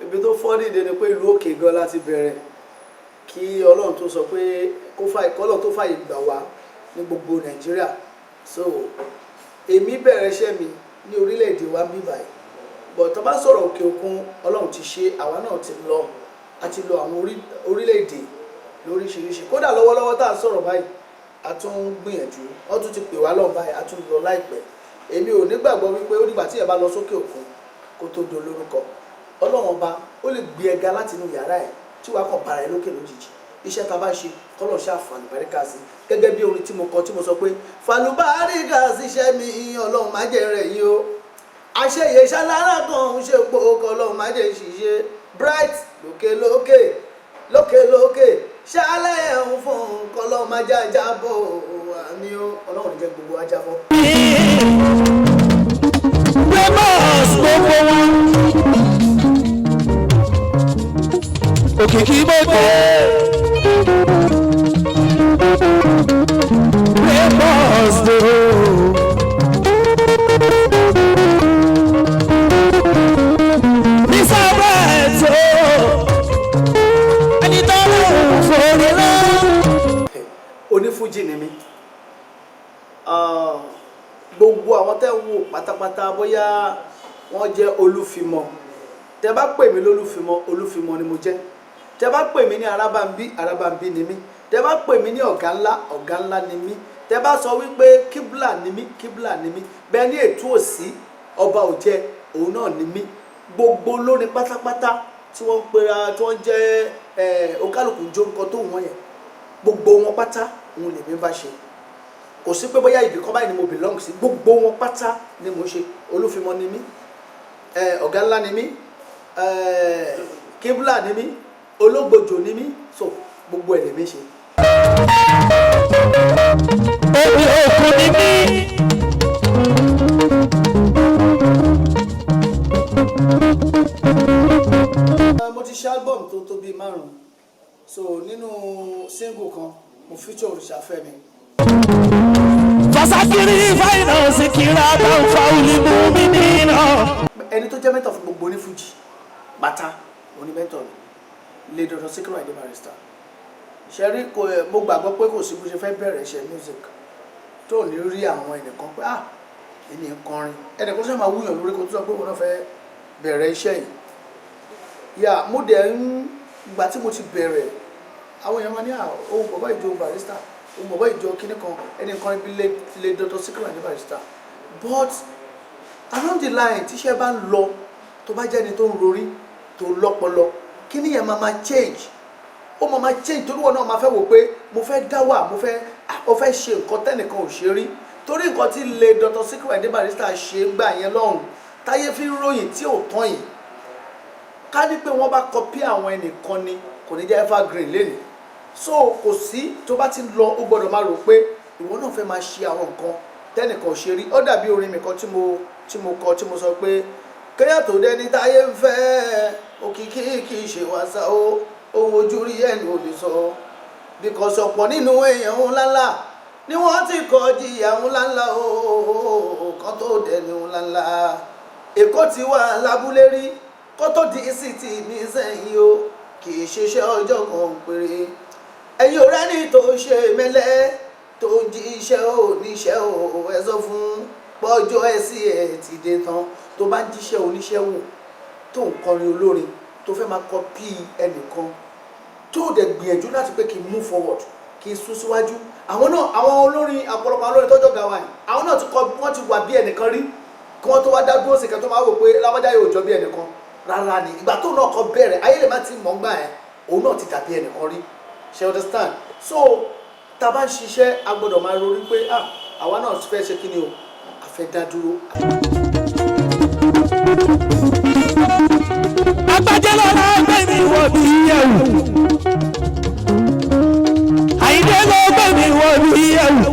ibi tó fọ́ nídìí ni pé ìlú òkè gan láti bẹ̀rẹ̀ kí Ọlọ́run tó sọ pé kọ́lọ́run tó fàyè gbà wá ní gbogbo Nàìjíríà. So èmi bẹ̀rẹ̀ iṣẹ́ mi ní orílẹ̀-èdè wa bí báyìí, but tó bá sọ̀rọ̀ òkè òkun Ọlọ́run ti ṣe, àwa náà ti lọ àti lọ àwọn orílẹ̀-èdè lóríṣiríṣi. Kódà lọ́wọ́lọ́wọ́ tá à ń sọ̀rọ̀ báyìí a tún ń gbìyànjú, wọ́n tún ti pè wá lọ́n báyìí, a tún lọ láìpẹ́. Èmi ò nígbàgbọ́ wípé ó dìgbà tí ẹ bá lọ sókè òkun kó tó dolórúkọ. Ọlọ́run ọba ó lè gbé ẹ ga láti inú yàrá ẹ̀ tí wàá kàn bára ẹ lókè lójijì. Iṣẹ́ tá a bá ṣe kọ́lọ̀ ṣe àǹfààní bàríkà sí, gẹ́gẹ́ bí orin tí mo kọ tí mo sọ pé fàlùbáríkà síṣẹ́ mi Ọlọ́run má jẹ́ rẹ̀ yín o, àṣeyẹ ṣalára kan ń ṣe pò Ọlọ́run má jẹ́ ṣiṣẹ́ bright lókè lókè lókè lókè ṣálẹ̀ ń fún Ọlọ́run má jẹ́ ajábọ̀ àmì o, Ọlọ́run jẹ́ gbogbo ajábọ̀. Okiki gbogbo Ramos do Misabeto ẹni tó lọ fòrí lọ. Onífújì ni mí. Gbogbo àwọn tẹ́ ń wò pátápátá bóyá wọ́n jẹ́ olúfimọ́, tẹ́ bá pè mí lólúfimọ́, olúfimọ́ ni mo jẹ́. Tẹ́ bá pè mí ní arábàmbí, arábàmbí ni mí. Tẹ́ bá pè mí ní ọ̀gá ńlá, ọ̀gá ńlá ni mí. Tẹ́ bá sọ wípé kíbla ni mí, kíbla ni mí. Bẹ́ẹ̀ ní ètò òsì ọba òjẹ́ òun náà ni mí. Gbogbo lórin pátápátá tí wọ́n pera tí wọ́n jẹ́ okálùkù jó nǹkan tó wọ́n yẹn, gbogbo wọn pátá òun lèmi bá ṣe. Kò sí pé bóyá ibì kan báyìí ni mo belong sí, gbogbo wọn pátá ni mo ṣe. Olúfimọ́ ni mí, ọ̀gá ńlá ni mí, kíbla ni mí, ológbòjò ni mí, so gbogbo ẹ̀ lèmi ṣe. Omi òkun ni mí. Mo ti ṣe album tó tó bíi 5, so nínú single kan mo feature Òrìṣàfẹ́ mi. Fasakiri finance kira tan fauli mu'minina. Ẹni tó jẹ́ mẹ́tọ̀ fún gbogbo onífújì bàtà onímẹ́tọ̀ lè dọ̀dọ̀ Síkírù Àyìndé Barrister. Ṣẹ́rí mo gbàgbọ́ pé kò sí bó ṣe fẹ́ bẹ̀rẹ̀ iṣẹ́ music tó ní rí àwọn ẹnìkan pé ẹni kọrin ẹnìkan ṣe máa wúyàn lórí kó tó sọ pé òun náà fẹ́ bẹ̀rẹ̀ iṣẹ́ yìí. Yà mo dẹ̀ ń gbà tí mo ti bẹ̀rẹ̀ àwọn èèyàn máa ní ohun bàbá ìjọ Barrister, ohun bàbá ìjọ kíní kan ẹni kan ibi lè dọ̀dọ̀ Síkírù Àyìndé Barrister. But along the line tíṣẹ́ bá ń lọ tó bá jẹ́ni tó ń rorí tó lọ́pọlọ kíní yẹn máa change, ó máa change torí wọn náà máa fẹ́ wò pé mo fẹ́ dá wà, mo fẹ́ ṣe nǹkan tẹ́nìkan ò ṣe rí. Torí nǹkan tí lè Dr. Síkírù Àyìndé Barrister ṣe gbà yẹn lọ́hùn táyé fi ń ròyìn tí ò tán yìí, ká ní pé wọ́n bá copy àwọn ẹnìkan ni kò ní jẹ́ evergreen lẹ́nu. So kò sí tó bá ti lọ ó gbọ́dọ̀ máa rò pé ìwọ náà fẹ́ máa ṣe àwọn nǹkan tẹ́nìkan ò ṣe rí. Ó dàbí orin mi kan tí mo kọ tí mo sọ pé kéèyàn tó dẹni táyé ń fẹ́ òkìkí kì í ṣe wàsá o, ohun ojú rí ẹnu ò lè sọ. Because ọ̀pọ̀ nínú èèyàn ńláńlá ni wọ́n ti kọ́ jìyà ńláńlá o kan tó dẹni ńláńlá. Èkó ti wà lábúlé rí kó tó di city ní sẹ́yìn o, kì í ṣiṣẹ́ ọjọ́ kan péré. Ẹ̀yin ọ̀rẹ́ ní tó ṣe mẹ́lẹ́ tó ń jí iṣẹ́ oníṣẹ́ o, ẹ sọ fún pọ́jọ́ ẹ sí ẹ ti dé tán. Tó bá ń jíṣẹ́ oníṣẹ́ wò tó ń kọrin olórin tó fẹ́ máa copy ẹnìkan tó dẹ̀ gbìyànjú láti pé kí n move forward kí n sún síwájú. Àwọn náà àwọn olórin àpọ̀lọpọ̀ olórin tọ́jọ́ ga wa yìí àwọn náà wọ́n ti wà bí ẹnìkan rí kí wọ́n tó wá dá dúró sí kan tó máa wò pé lábájá yóò jọ bí ẹnìkan. Rárá ni ìgbà tó náà kọ bẹ̀rẹ̀ ayé lè má ti mọ̀ gbà ẹ̀ òun náà ti dàbí ẹnìkan rí. Ṣé understand? So tá a bá ń ṣiṣẹ́ a gbọ́dọ̀ máa rorí pé àwa náà fẹ́ ṣe kí ni o, a fẹ́ dá dúró. Agbájẹ́ lọ́la ẹgbẹ́ mi wọ̀ bí ẹ̀wù. Àyíndé ló gbé mi wọ̀ bí ẹ̀wù.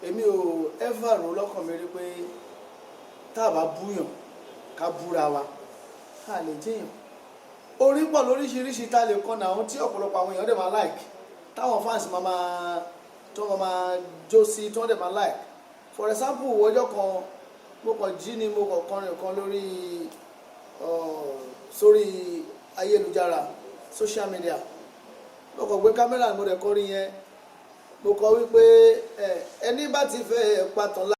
Èmi ò ever rò lọ́kàn mi rí pé tá a bá búyàn ká búra wa ká lè jẹ́yàn. Orí pọ̀ lóríṣiríṣi tá a lè kọ́ náà tí ọ̀pọ̀lọpọ̀ àwọn èèyàn dẹ̀ máa like, táwọn fans máa jó sí tí wọ́n dẹ̀ máa like. For example, ọjọ́ kan mo kàn jí ni mo kàn kọrin kan lórí sórí ayélujára social media mo kàn gbé kámẹ́rà mo rẹ̀ kọrin yẹn mo kọ wípé ẹni bá ti fẹ́ pàtàn